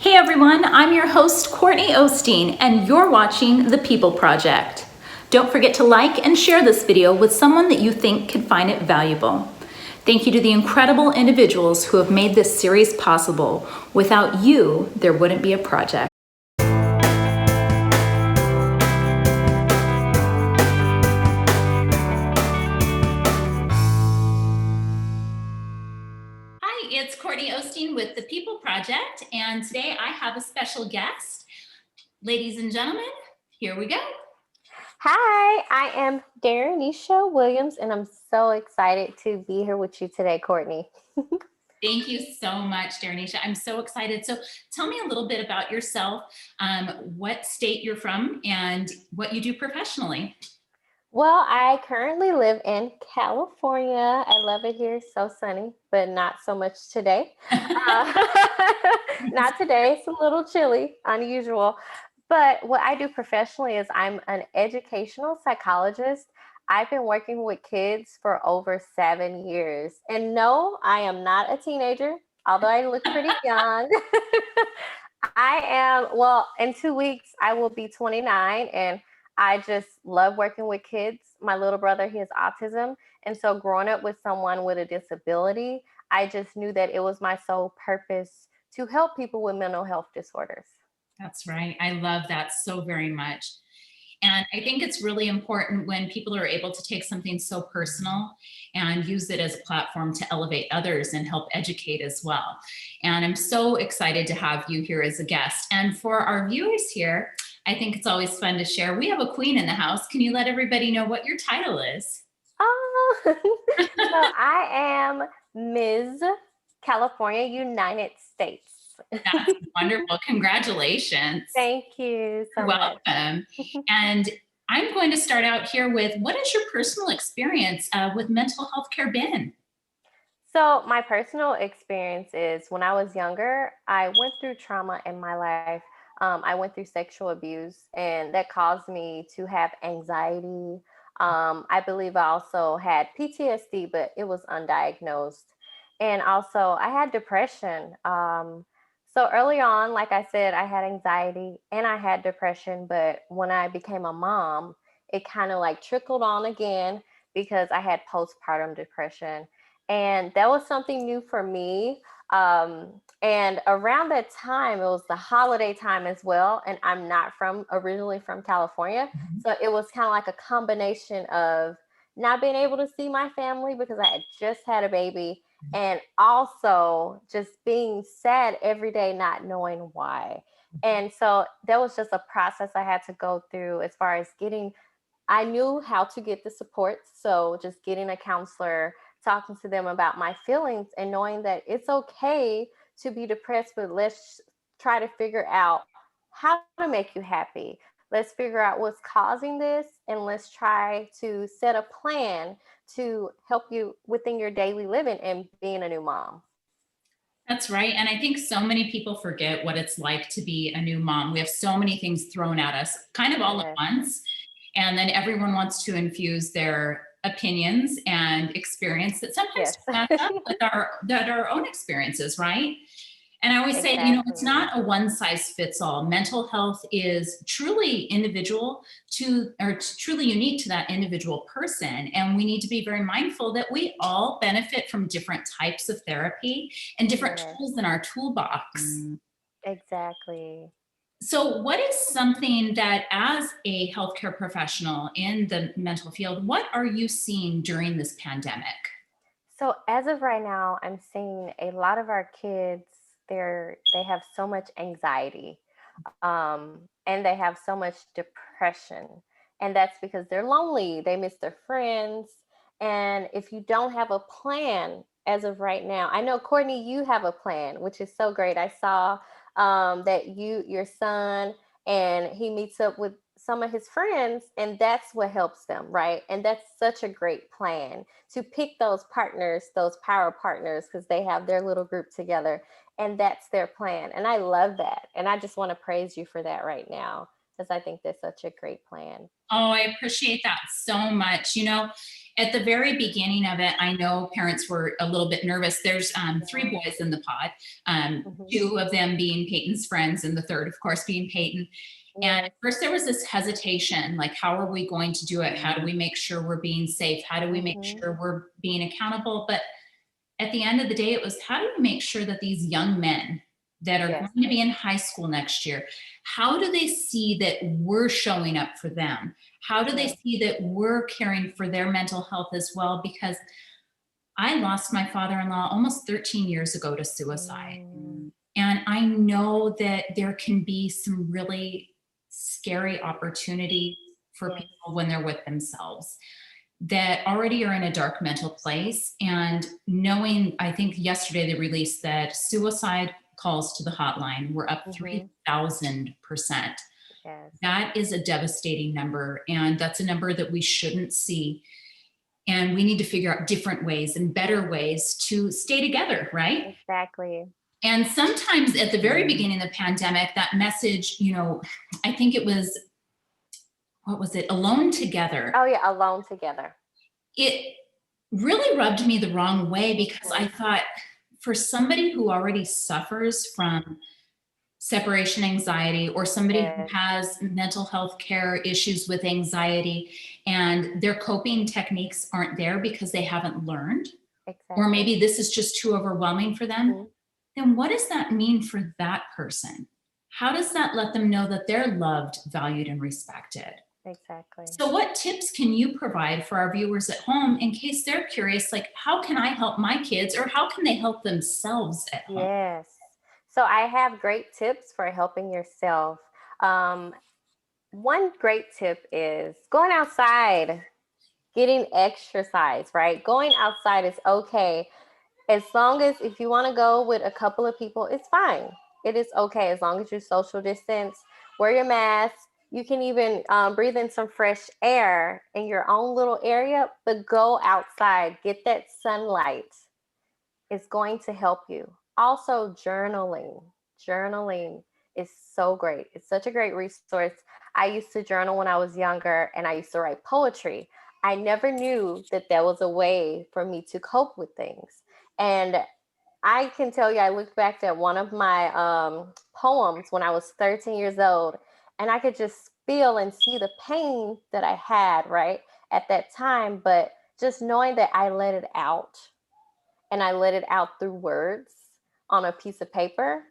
Hey everyone, I'm your host Courtney O'Steen and you're watching The People Project. Don't forget to like and share this video with someone that you think could find it valuable. Thank you to the incredible individuals who have made this series possible. Without you, there wouldn't be a project. Hi, it's Courtney O'Steen with The People Project, and today I have a special guest. Ladies and gentlemen, here we go. Hi, I am Darinisha Williams, and I'm so excited to be here with you today, Courtney. Thank you so much, Darinisha. I'm so excited. So tell me a little bit about yourself, what state you're from, and what you do professionally. Well, I currently live in California. I love it here. So sunny, but not so much today. Not today. It's a little chilly, unusual. But what I do professionally is I'm an educational psychologist. I've been working with kids for over 7 years. And no, I am not a teenager, although I look pretty young. I am, well, in 2 weeks, I will be 29, and I just love working with kids. My little brother, he has autism. And so growing up with someone with a disability, I just knew that it was my sole purpose to help people with mental health disorders. That's right. I love that so very much. And I think it's really important when people are able to take something so personal and use it as a platform to elevate others and help educate as well. And I'm so excited to have you here as a guest. And for our viewers here, I think it's always fun to share. We have a queen in the house. Can you let everybody know what your title is? Oh, so I am Ms. California, United States. That's wonderful. Congratulations. Thank you so You're much. welcome. And I'm going to start out here with, what is your personal experience with mental health care been? So, my personal experience is when I was younger, I went through trauma in my life. I went through sexual abuse, and that caused me to have anxiety. I believe I also had PTSD, but it was undiagnosed. And also, I had depression. So, early on, like I said, I had anxiety and I had depression. But when I became a mom, it kind of like trickled on again because I had postpartum depression, and that was something new for me. And around that time, it was the holiday time as well. And I'm not from originally from California. So it was kind of like a combination of not being able to see my family because I had just had a baby, and also just being sad every day, not knowing why. And so that was just a process I had to go through as far as getting, I knew how to get the support. So just getting a counselor, talking to them about my feelings, and knowing that it's okay to be depressed, but let's try to figure out how to make you happy. Let's figure out what's causing this, and let's try to set a plan to help you within your daily living and being a new mom. That's right. And I think so many people forget what it's like to be a new mom. We have so many things thrown at us kind of all at Yes. once. And then everyone wants to infuse their opinions and experience that sometimes Yes. don't match up with our own experiences, right? And I always say, it's Exactly. not a one size fits all. Mental health is truly individual truly unique to that individual person. And we need to be very mindful that we all benefit from different types of therapy and different Yes. tools in our toolbox. Exactly. So, what is something that, as a healthcare professional in the mental field, what are you seeing during this pandemic? So as of right now, I'm seeing a lot of our kids, they have so much anxiety, and they have so much depression. And that's because they're lonely, they miss their friends. And if you don't have a plan as of right now, I know, Courtney, you have a plan, which is so great. I saw that your son, and he meets up with some of his friends, and that's what helps them, right? And that's such a great plan to pick those partners, those power partners, because they have their little group together, and that's their plan. And I love that. And I just want to praise you for that right now, because I think that's such a great plan. Oh, I appreciate that so much. At the very beginning of it, I know parents were a little bit nervous. There's three boys in the pod, Mhm. two of them being Peyton's friends, and the third, of course, being Peyton. And Yes. at first, there was this hesitation, like, how are we going to do it? How do we make sure we're being safe? How do we make Mhm. sure we're being accountable? But at the end of the day, it was, how do we make sure that these young men that are Yes. going to be in high school next year, how do they see that we're showing up for them? How do they Yes. see that we're caring for their mental health as well? Because I lost my father-in-law almost 13 years ago to suicide. Mm. And I know that there can be some really scary opportunities for Yes. people when they're with themselves that already are in a dark mental place. And knowing, I think yesterday they released that suicide calls to the hotline were up Mhm. 3,000%. Yes. That is a devastating number. And that's a number that we shouldn't see. And we need to figure out different ways and better ways to stay together, right? Exactly. And sometimes at the very beginning of the pandemic, that message, I think it was, what was it? Alone Together. Oh yeah, alone together. It really rubbed me the wrong way because I Mhm. thought, for somebody who already suffers from separation anxiety, or somebody who Yes. has mental health care issues with anxiety, and their coping techniques aren't there because they haven't learned, or Exactly. maybe this is just too overwhelming for them, Mhm. then what does that mean for that person? How does that let them know that they're loved, valued, and respected? Exactly. So, what tips can you provide for our viewers at home in case they're curious, like, how can I help my kids, or how can they help themselves at home? Yes. So I have great tips for helping yourself. Um, One great tip is going outside, getting exercise, right? Going outside is okay. As long as if you want to go with a couple of people, it's fine. It is okay as long as you social distance, wear your mask. You can even breathe in some fresh air in your own little area, but go outside, get that sunlight. It's going to help you. Also, journaling. Journaling is so great. It's such a great resource. I used to journal when I was younger and I used to write poetry. I never knew that there was a way for me to cope with things. And I can tell you, I looked back at one of my poems when I was 13 years old, and I could just feel and see the pain that I had, right, at that time. But just knowing that I let it out and I let it out through words on a piece of paper,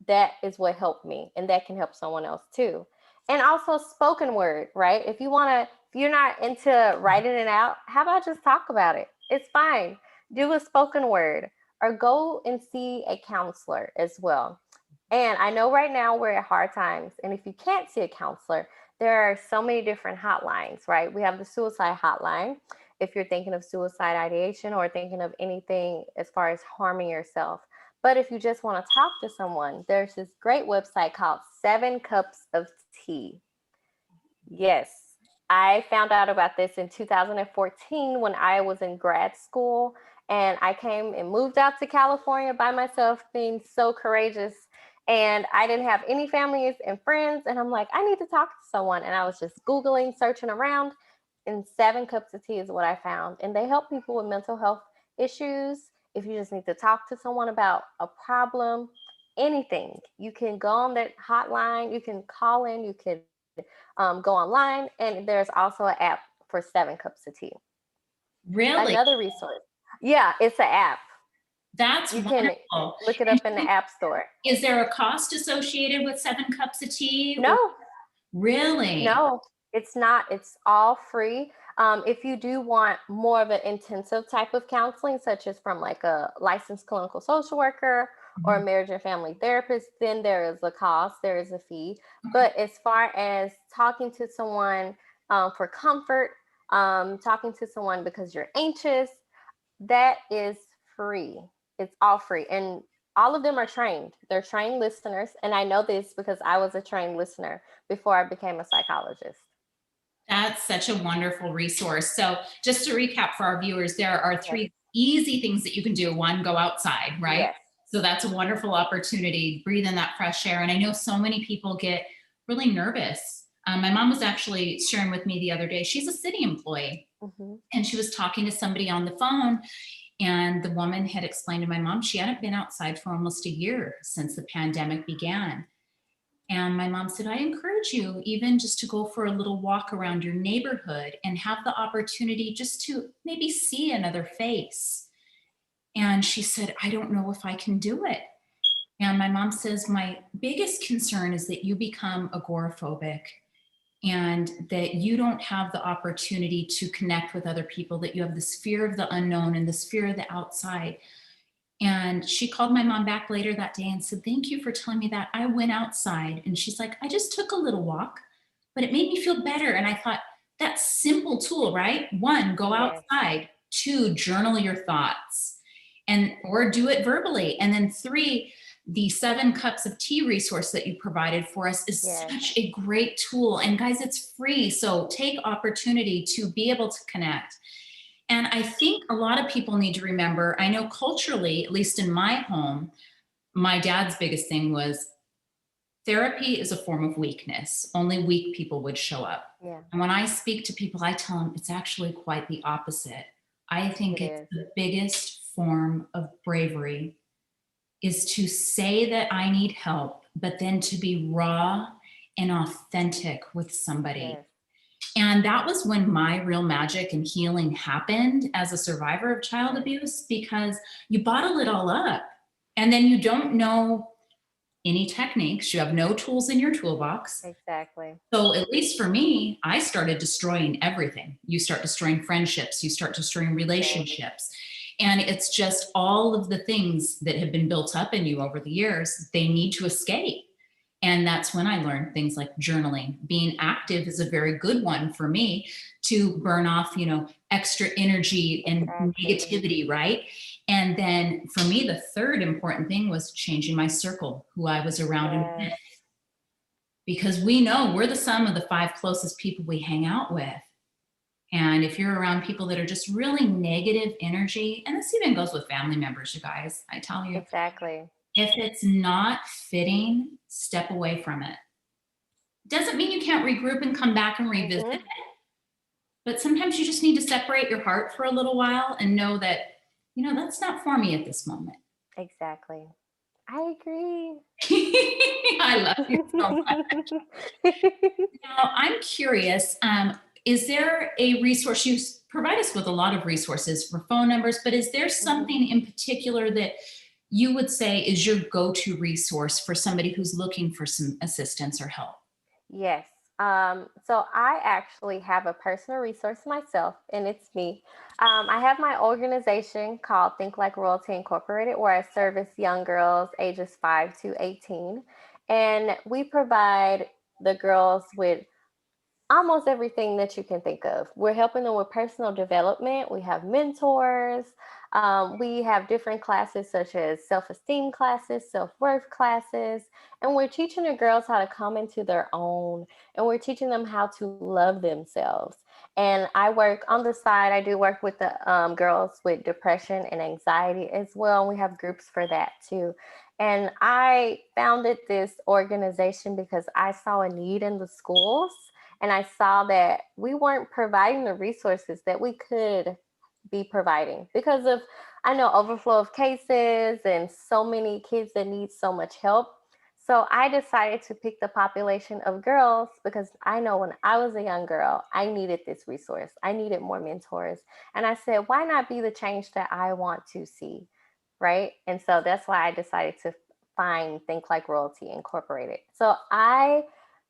that is what helped me. And that can help someone else too. And also spoken word, right? If you're not into writing it out, how about just talk about it? It's fine. Do a spoken word or go and see a counselor as well. And I know right now we're at hard times. And if you can't see a counselor, there are so many different hotlines, right? We have the suicide hotline if you're thinking of suicide ideation or thinking of anything as far as harming yourself. But if you just want to talk to someone, there's this great website called 7 Cups of Tea. Yes, I found out about this in 2014 when I was in grad school and I came and moved out to California by myself, being so courageous. And I didn't have any families and friends. And I'm like, I need to talk to someone. And I was just Googling, searching around, and 7 Cups of Tea is what I found. And they help people with mental health issues. If you just need to talk to someone about a problem, anything, you can go on that hotline, you can call in, you can go online, and there's also an app for 7 Cups of Tea. Really? Another resource. Yeah, it's an app. That's You can wonderful. look it And up in the App Store. is there a cost associated with 7 cups of tea? Or No, really? no, it's not. It's all free. If you do want more of an intensive type of counseling, such as from like a licensed clinical social worker or a Mhm. marriage and family therapist, then there is a cost, there is a fee. Okay. But as far as talking to someone for comfort, talking to someone because you're anxious, that is free. It's all free. And all of them are trained. They're trained listeners. And I know this because I was a trained listener before I became a psychologist. That's such a wonderful resource. So, just to recap for our viewers, there are Yes. three easy things that you can do. One, go outside, right? Yes. So, that's a wonderful opportunity. Breathe in that fresh air. And I know so many people get really nervous. My mom was actually sharing with me the other day, she's a city employee. Hmm. And she was talking to somebody on the phone, and the woman had explained to my mom she hadn't been outside for almost a year since the pandemic began. And my mom said, I encourage you even just to go for a little walk around your neighborhood and have the opportunity just to maybe see another face. And she said, I don't know if I can do it. And my mom says, my biggest concern is that you become agoraphobic and that you don't have the opportunity to connect with other people, that you have this fear of the unknown and this fear of the outside. And she called my mom back later that day and said, thank you for telling me that. I went outside. And she's like, I just took a little walk, but it made me feel better. And I thought, that simple tool, right? One, go Yes. outside. Two, journal your thoughts and or do it verbally. And then three, the 7 cups of tea resource that you provided for us is Yes. such a great tool. And guys, it's free. So take opportunity to be able to connect. And I think a lot of people need to remember, I know culturally, at least in my home, my dad's biggest thing was therapy is a form of weakness. Only weak people would show up. Yeah, And when I speak to people, I tell them it's actually quite the opposite. I think it it's is. the biggest form of bravery is to say that I need help, but then to be raw and authentic with somebody. Yes. And that was when my real magic and healing happened as a survivor of child Right. abuse, because you bottle it all up and then you don't know any techniques. You have no tools in your toolbox. Exactly. So, at least for me, I started destroying everything. You start destroying friendships, you start destroying Yes. relationships. And it's just all of the things that have been built up in you over the years, they need to escape. And that's when I learned things like journaling. Being active is a very good one for me to burn off, extra energy and Exactly. negativity, right? And then for me, the third important thing was changing my circle, who I was around and with, Yes. because we know we're the sum of the 5 closest people we hang out with. And if you're around people that are just really negative energy, and this even goes with family members, you guys, I tell you, Exactly. if it's not fitting, step away from it. Doesn't mean you can't regroup and come back and revisit Hmm. it, but sometimes you just need to separate your heart for a little while and know that, that's not for me at this moment. Exactly. I agree. I love you so much. Now, I'm curious, is there a resource? You provide us with a lot of resources for phone numbers, but is there Hmm. something in particular that you would say is your go-to resource for somebody who's looking for some assistance or help? Yes. So I actually have a personal resource myself, and it's me. I have my organization called Think Like Royalty Incorporated, where I service young girls ages 5 to 18. And we provide the girls with almost everything that you can think of. We're helping them with personal development. We have mentors. We have different classes such as self esteem classes, self worth classes, and we're teaching the girls how to come into their own, and we're teaching them how to love themselves. And I work on the side, I do work with the girls with depression and anxiety as well. And we have groups for that too. And I founded this organization because I saw a need in the schools, and I saw that we weren't providing the resources that we could be providing because of, I know, overflow of cases and so many kids that need so much help. So I decided to pick the population of girls because I know when I was a young girl, I needed this resource. I needed more mentors. And I said, why not be the change that I want to see? Right. And so that's why I decided to find Think Like Royalty Incorporated. So I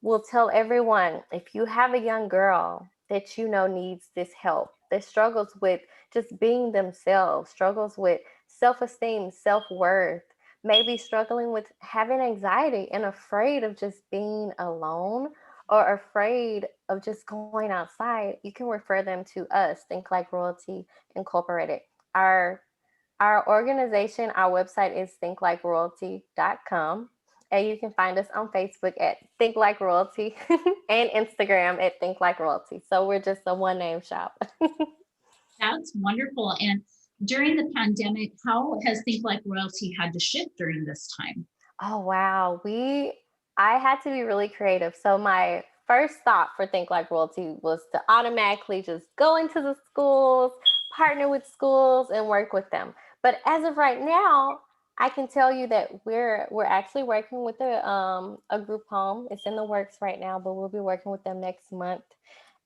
will tell everyone, if you have a young girl that you know needs this help, that struggles with just being themselves, struggles with self esteem, self worth, maybe struggling with having anxiety and afraid of just being alone or afraid of just going outside, you can refer them to us, Think Like Royalty Incorporated. Our our organization, our website is thinklikeroyalty.com. And you can find us on Facebook at Think Like Royalty and Instagram at Think Like Royalty. So we're just a one name shop. That's wonderful. And during the pandemic, how has Think Like Royalty had to shift during this time? Oh wow. I had to be really creative. So my first thought for Think Like Royalty was to automatically just go into the schools, partner with schools, and work with them. But as of right now, I can tell you that we're actually working with a group home. It's in the works right now, but we'll be working with them next month.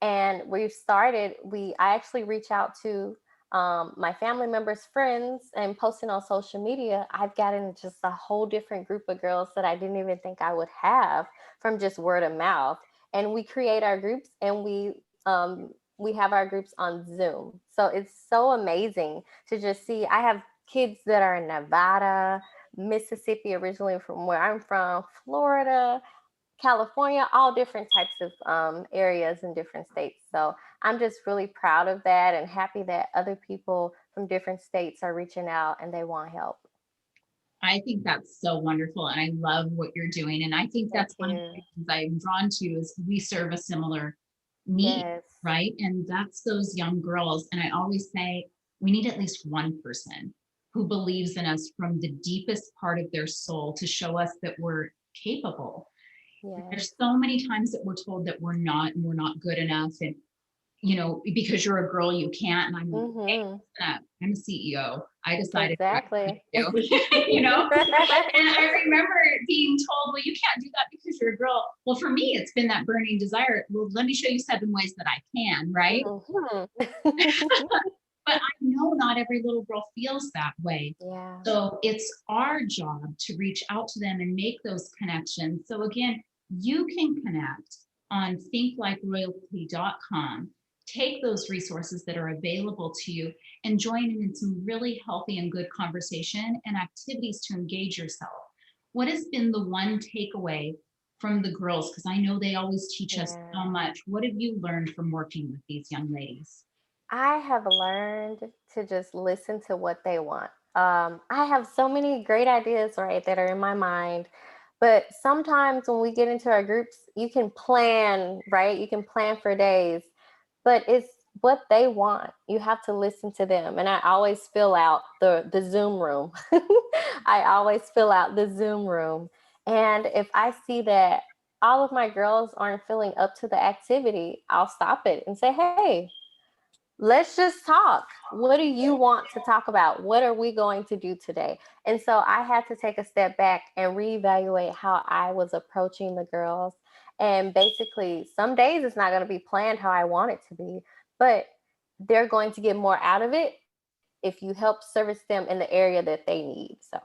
And we've started. I actually reach out to my family members, friends, and posting on social media. I've gotten just a whole different group of girls that I didn't even think I would have from just word of mouth. And we create our groups, and we have our groups on Zoom. So it's so amazing to just see. I have kids that are in Nevada, Mississippi, originally from where I'm from, Florida, California, all different types of areas in different states. So I'm just really proud of that and happy that other people from different states are reaching out and they want help. I think that's so wonderful. And I love what you're doing. And I think that's one of the reasons I'm drawn to is we serve a similar need, Yes. right? And that's those young girls. And I always say we need at least one person who believes in us from the deepest part of their soul to show us that we're capable. Yes. There's so many times that we're told that we're not, and we're not good enough. And, you know, because you're a girl, you can't. And I'm like, hey, I'm a CEO. I decided Exactly. you know, and I remember being told, well, you can't do that because you're a girl. Well, for me, it's been that burning desire. Well, let me show you 7 ways that I can, right? But I know not every little girl feels that way. Yeah. So it's our job to reach out to them and make those connections. So again, you can connect on thinklikeroyalty.com. Take those resources that are available to you and join in some really healthy and good conversation and activities to engage yourself. What has been the one takeaway from the girls? Because I know they always teach us so much. What have you learned from working with these young ladies? I have learned to just listen to what they want. I have so many great ideas, right, that are in my mind. But sometimes when we get into our groups, you can plan, right? You can plan for days, but it's what they want. You have to listen to them. And I always fill out the Zoom room. I always fill out the Zoom room. And if I see that all of my girls aren't feeling up to the activity, I'll stop it and say, hey, let's just talk. What do you want to talk about? What are we going to do today? And so I had to take a step back and reevaluate how I was approaching the girls. And basically, some days it's not going to be planned how I want it to be, but they're going to get more out of it if you help service them in the area that they need. So,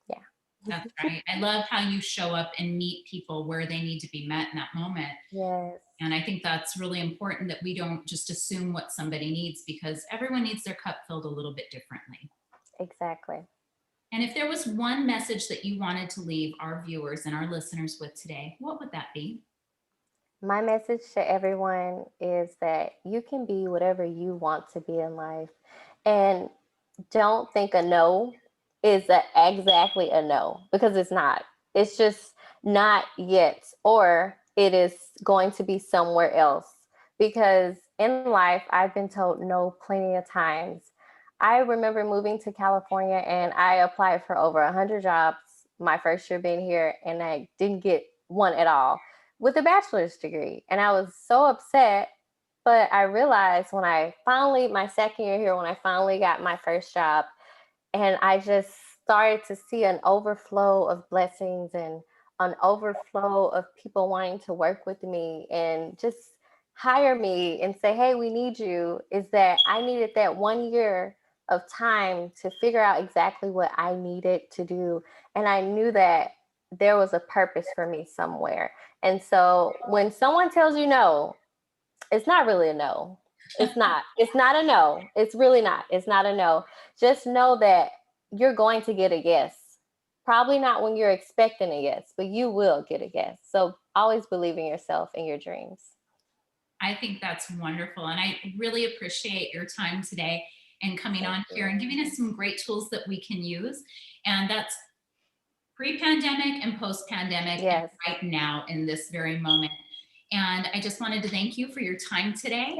yeah. That's right. I love how you show up and meet people where they need to be met in that moment. Yes. And I think that's really important that we don't just assume what somebody needs because everyone needs their cup filled a little bit differently. Exactly. And if there was one message that you wanted to leave our viewers and our listeners with today, what would that be? My message to everyone is that you can be whatever you want to be in life. And don't think a no is exactly a no, because it's not. It's just not yet, or it is going to be somewhere else. Because in life, I've been told no plenty of times. I remember moving to California and I applied for over 100 jobs my first year being here, and I didn't get one at all with a bachelor's degree. And I was so upset. But I realized my second year here, when I finally got my first job, and I just started to see an overflow of blessings and an overflow of people wanting to work with me and just hire me and say, hey, we need you, is that I needed that 1 year of time to figure out exactly what I needed to do. And I knew that there was a purpose for me somewhere. And so when someone tells you no, it's not really a no. It's not a no. It's really not. It's not a no. Just know that you're going to get a yes. Probably not when you're expecting a yes, but you will get a yes. So always believe in yourself and your dreams. I think that's wonderful. And I really appreciate your time today and coming on here and giving us some great tools that we can use. And that's pre-pandemic and post-pandemic, Yes. and right now in this very moment. And I just wanted to thank you for your time today.